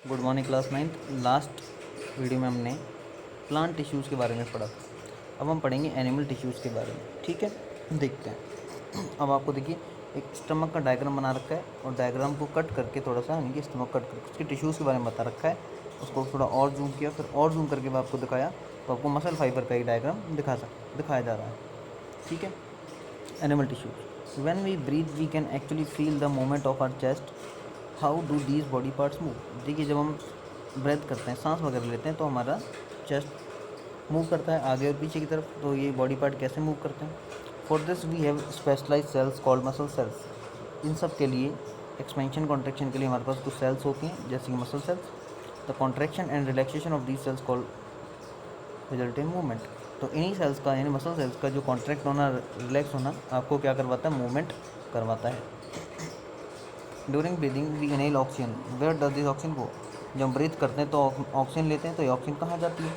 Good morning class 9th। Last video में हमने plant tissues के बारे में पढ़ा था। अब हम पढ़ेंगे एनिमल टिश्यूज़ के बारे में। ठीक है, देखते हैं। अब आपको देखिए एक स्टमक का डायग्राम बना रखा है और डायग्राम को कट करके थोड़ा सा यानी कि स्टमक कट करके उसके टिश्यूज़ के बारे में बता रखा है। उसको थोड़ा और जूम किया, फिर और जूम करके मैं आपको दिखाया, तो आपको मसल फाइबर का एक डायग्राम दिखाया जा रहा है। ठीक है, animal tissues. When we breathe we can actually feel the movement of our chest. How do these body parts move. देखिए जब हम ब्रेथ करते हैं, सांस वगैरह लेते हैं, तो हमारा चेस्ट मूव करता है आगे और पीछे की तरफ। तो ये बॉडी पार्ट कैसे मूव करते हैं। For this we have specialise cells called muscle cells. इन सब के लिए एक्सपेंशन कॉन्ट्रैक्शन के लिए हमारे पास कुछ सेल्स होती हैं जैसे कि muscle cells. The contraction and relaxation of these cells called result in movement. तो इन्हीं सेल्स का यानी मसल सेल्स का जो कॉन्ट्रैक्ट होना, रिलैक्स होना आपको क्या करवाता है, मूवमेंट करवाता है। During breathing we inhale oxygen. Where does this oxygen go. जब हम ब्रीथ करते हैं तो ऑक्सीजन लेते हैं, तो ये ऑक्सीजन कहाँ जाती है।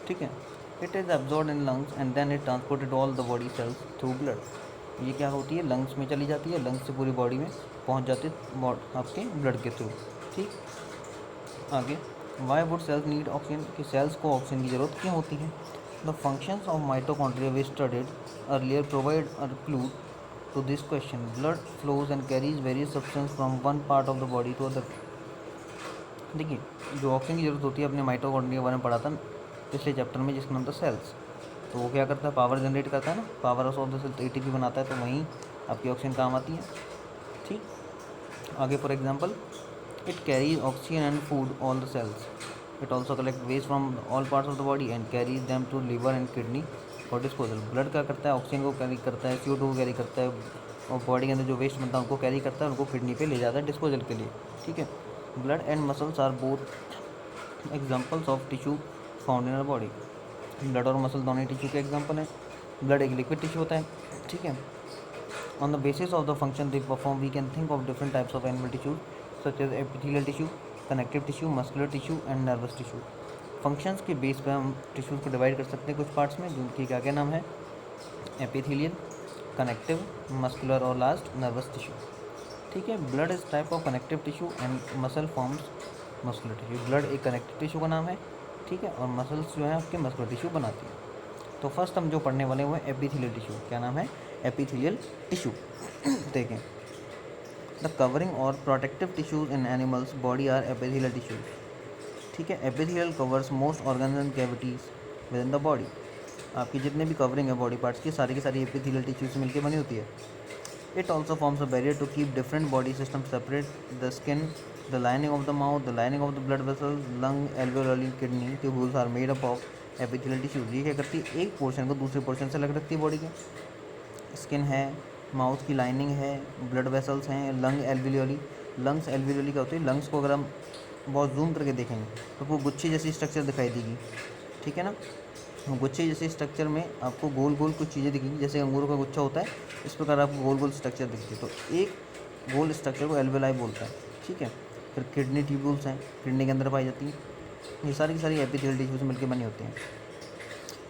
ठीक है, it is absorb in lungs and then it transported all the body cells through blood. ये क्या होती है, लंग्स में चली जाती है, लंग्स से पूरी बॉडी में पहुंच जाती है आपके ब्लड के थ्रू। ठीक, आगे why would cells need oxygen, कि सेल्स को ऑक्सीजन की ज़रूरत क्यों होती है। The functions of mitochondria we studied earlier provide a clue to this question. Blood flows and carries various substance from one part of the body to other. देखिए जो oxygen की ज़रूरत होती है, अपने माइटोकॉन्ड्रिया के बारे में पढ़ा था पिछले चैप्टर में जिसका नाम था सेल्स। तो वो क्या करता है, पावर जनरेट करता है ना, power of the cell ATP बनाता है, तो वहीं आपकी ऑक्सीजन काम आती है। ठीक, आगे for example it carries oxygen and food all the cells. It also collects waste from all parts of the body and carries them to liver and kidney for disposal. Blood क्या करता है, oxygen को carry करता है, CO2 को carry करता है, और बॉडी के अंदर जो वेस्ट बनता है उनको कैरी करता है, उनको किडनी पे ले जाता है डिस्पोजल के लिए। ठीक है, blood and muscles are both examples of tissue found in our body. Blood और मसल दोनों टिश्यू के एग्जाम्पल हैं। ब्लड एक लिक्विड टिश्यू होता है। ठीक है, on the basis of the function they perform we can think of different types of animal tissues such as epithelial tissue, connective tissue, muscular tissue and nervous tissue. Functions के base पे हम tissues को divide कर सकते हैं कुछ parts में, जिनकी क्या क्या नाम है, एपिथेलियल, कनेक्टिव, मस्कुलर और लास्ट नर्वस टिश्यू। ठीक है, blood is type of connective tissue and muscle forms muscular tissue. Blood एक कनेक्टिव टिश्यू का नाम है। ठीक है, और मसल्स जो है आपके मस्कुलर टिश्यू बनाती है। तो फर्स्ट हम जो पढ़ने वाले हैं वो है एपिथेलियल टिश्यू। क्या नाम है, एपिथेलियल टिश्यू। देखें, द कवरिंग और protective tissues in animals body are epithelial tissues. ठीक है, epithelial covers most organs and cavities within the body. आपकी जितने भी कवरिंग है बॉडी पार्ट्स की सारी एपिथेलियल टिश्यू से मिलकर बनी होती है। It also forms a barrier to keep different body system separate. The skin, the lining of the mouth, the lining of the blood vessels, lung, alveoli, kidney tubules are made up of epithelial tissues. ये क्या करती है, एक portion को दूसरे portion से अलग रखती है बॉडी के। स्किन है, माउथ की लाइनिंग है, ब्लड वेसल्स हैं, लंग एल्वियोली। लंग्स एल्वियोली क्या होती है, लंग्स को अगर हम बहुत जूम करके देखेंगे तो वो गुच्छे जैसी स्ट्रक्चर दिखाई देगी। ठीक है ना, गुच्छे जैसे स्ट्रक्चर में आपको गोल गोल कुछ चीज़ें दिखेंगी, जैसे अंगूरों का गुच्छा होता है इस प्रकार आपको गोल गोल स्ट्रक्चर दिखती है। तो एक गोल स्ट्रक्चर को एल्वेलाई बोलता है। ठीक है, फिर किडनी ट्यूब्यूल्स हैं, किडनी के अंदर पाई जाती हैं। ये सारी की सारी एपिथेलियल टिश्यू से मिलकर बनी होती हैं।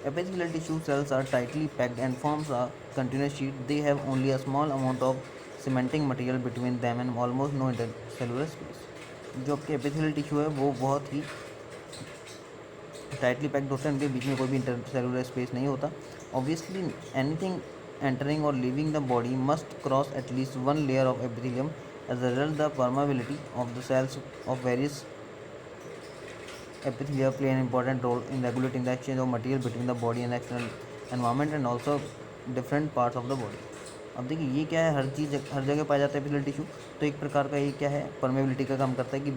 Epithelial tissue cells are tightly packed and forms a continuous sheet. They have only a small amount of cementing material between them and almost no intercellular space. जो आपके एपिथेलियल टिश्यू है वो बहुत ही टाइटली पैक्ड होते हैं, उनके बीच में कोई भी इंटरसेलुलर स्पेस नहीं होता। ऑब्वियसली एनीथिंग एंटरिंग और leaving the body must cross at least one layer of epithelium. As a result the permeability of the cells of various epithelia play an important role in regulating the exchange of material between the body and external environment and also different parts of the body. अब देखिए ये क्या है, हर जगह पाया जाता है epithelial tissue. तो एक प्रकार का ये क्या है, परमेबिलिटी का काम करता है कि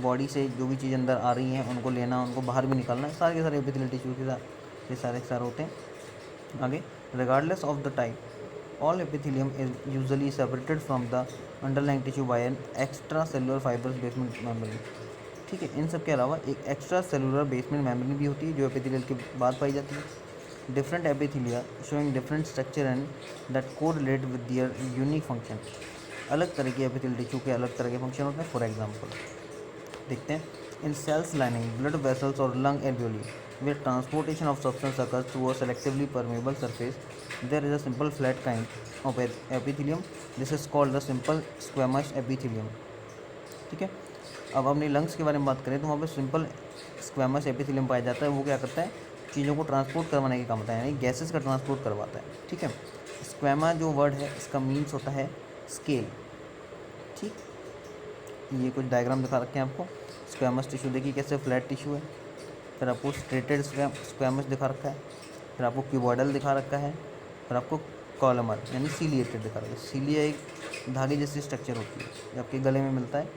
बॉडी से जो भी चीज़ अंदर आ रही है उनको लेना, उनको बाहर भी निकालना, सारे के सारे एपिथेलियल टिश्यू के साथ ये सारे होते हैं। आगे, regardless of the type all epithelium is usually separated from the underlying tissue bye an extra cellular fibres basement membrane. ठीक है, इन सब के अलावा एक एक्स्ट्रा सेलुलर बेसमेंट मेम्ब्रेन भी होती है जो एपिथेलियल के बाद पाई जाती है। Different epithelia showing different structure and that correlate with their unique function. अलग तरह के एपिथेलियल टिश्यू के अलग तरह के फंक्शन होते हैं। फॉर एग्जांपल देखते हैं, इन सेल्स लाइनिंग ब्लड वेसल्स और lung alveoli where transportation of substance occurs through a selectively permeable surface, there is a simple flat kind of epithelium. This is called the simple squamous epithelium. ठीक है, अब अपनी lungs के बारे में बात करें तो वहाँ पे सिंपल स्क्वैमस एपिथेलियम पाया जाता है। वो क्या करता है, चीज़ों को ट्रांसपोर्ट करवाने का काम होता है, यानी गैसेस का ट्रांसपोर्ट करवाता है। ठीक है, स्क्वैमा जो वर्ड है इसका मीन्स होता है स्केल। ठीक, ये कुछ डायग्राम दिखा रखे हैं आपको। स्क्वैमस टिश्यू देखिए कैसे फ्लैट टिश्यू है, फिर आपको स्ट्रेटेड स्क्वैमस दिखा रखा है, फिर आपको क्यूबॉइडल दिखा रखा है, फिर आपको कॉलमर यानी सीलिएटेड दिखा रखा है। सीलिया एक धागे जैसी स्ट्रक्चर होती है जो आपके गले में मिलता है,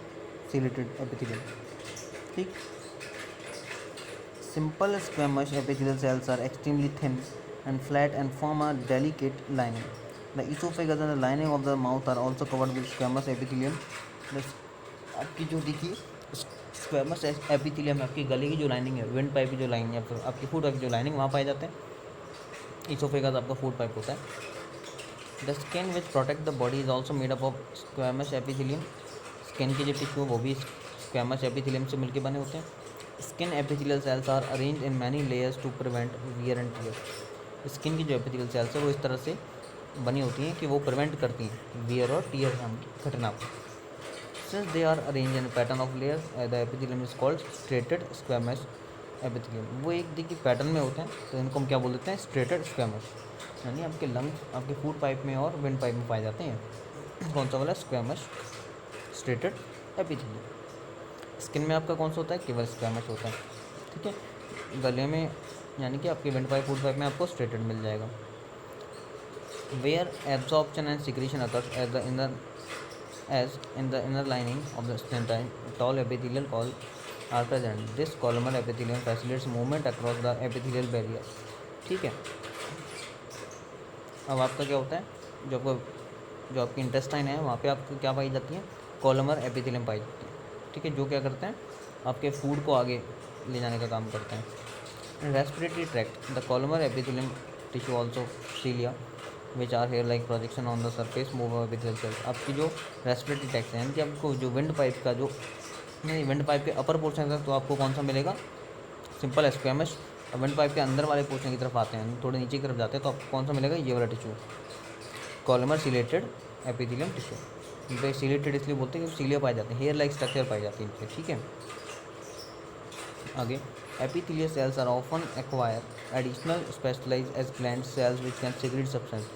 सीलिएटेड एपिथेलियम। ठीक, simple squamous epithelial cells are extremely thin and flat and form a delicate lining. The esophagus and the lining of the mouth are also covered with squamous epithelium. आपकी जो देखिए स्क्वैमस एपिथेलियम है, आपकी गले की जो lining है, wind pipe की जो लाइनिंग है, फिर आपकी फूड पाइप की जो लाइनिंग वहाँ पाए जाते हैं। इसोफेगस आपका फूड पाइप होता है। The skin which protect the body is also made up of squamous epithelium. Skin के जो टिश्यू है वो भी स्क्वैमस एपिथेलियम से मिलकर बने होते हैं। Skin epithelial cells are arrange in many layers to prevent wear and tear. Skin की जो एपिथेलियल सेल्स है वो इस तरह से बनी होती हैं कि वो प्रिवेंट करती हैं वियर और टियर की घटना को। Since they are arrange in pattern of layers the epithelium is called stratified squamous epithelium. वो एक देखिए पैटर्न में होते हैं तो इनको हम क्या बोल देते हैं, स्ट्रेटेड स्क्वैमस, यानी आपके लंग्स आपके फूड पाइप में और विंड पाइप में पाए जाते हैं। कौन सा वाला, स्क्वैमस स्ट्रेटेड एपिथेलियम। स्किन में आपका कौन सा होता है, केवल स्क्वैमस होता है। ठीक है, गले में यानी कि आपके विंड पाइप फूड पाइप में आपको स्ट्रेटेड मिल जाएगा। Where absorption and secretion occurs as in the inner lining of the intestine tall epithelial call are present. This columnar epithelium facilitates movement across the epithelial barrier. ठीक है, अब आपका क्या होता है, जो आपकी इंटेस्टाइन है वहाँ पे आपको क्या पाई जाती है, कॉलमर एपिथेलियम पाई जाती है। ठीक है, जो क्या करते हैं, आपके फूड को आगे ले जाने का काम करते हैं। Respiratory tract, the columnar epithelium tissue also cilia which are hair like projection on the surface move epithelial cells. आपकी जो रेस्पिरेटरी ट्रैक्ट है यानी कि आपको जो विंड पाइप का जो नहीं, विंड पाइप के अपर पोर्शन का तो आपको कौन सा मिलेगा, सिंपल स्क्वैमस। और विंड पाइप के अंदर वाले पोर्शन की तरफ आते हैं, थोड़े नीचे की तरफ जाते हैं तो आपको कौन सा मिलेगा, ये वाला tissue, columnar ciliated epithelium tissue. इन पर सीलेटेड इसलिए बोलते हैं कि सीलिया पाए जाते हैं, हेयर लाइक स्ट्रक्चर पाई जाती है इन पर। ठीक है, आगे epithelial cells are often acquire additional specialized as gland cells which can secrete substance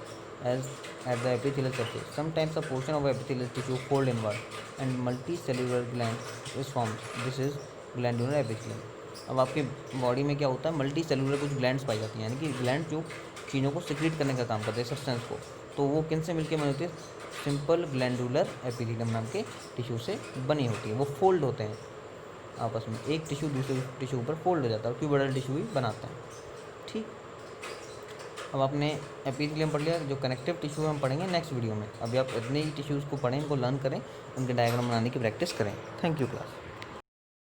as at the epithelial surface. Sometimes a portion of epithelial tissue fold inward and multicellular gland is formed. This is glandular epithelium. अब आपके body में क्या होता है, multi cellular कुछ glands पाई जाती हैं, यानी कि ग्लैंड जो चीज़ों को सिक्रीट करने का काम करते हैं, सब्सटेंस को। तो वो किन से मिलकर बनी होती है, सिंपल ग्लैंडुलर एपिथेलियम नाम के टिश्यू से बनी होती है। वो फोल्ड होते हैं आपस में, एक टिश्यू दूसरे टिश्यू पर फोल्ड हो जाता है और क्यूबॉइडल टिश्यू भी बनाता है। ठीक, अब आपने एपिथेलियम पढ़ लिया, जो कनेक्टिव टिश्यू हम पढ़ेंगे नेक्स्ट वीडियो में। अभी आप इतने ही टिश्यूज़ को पढ़ें, इनको लर्न करें, उनके डायग्राम बनाने की प्रैक्टिस करें। Thank you class.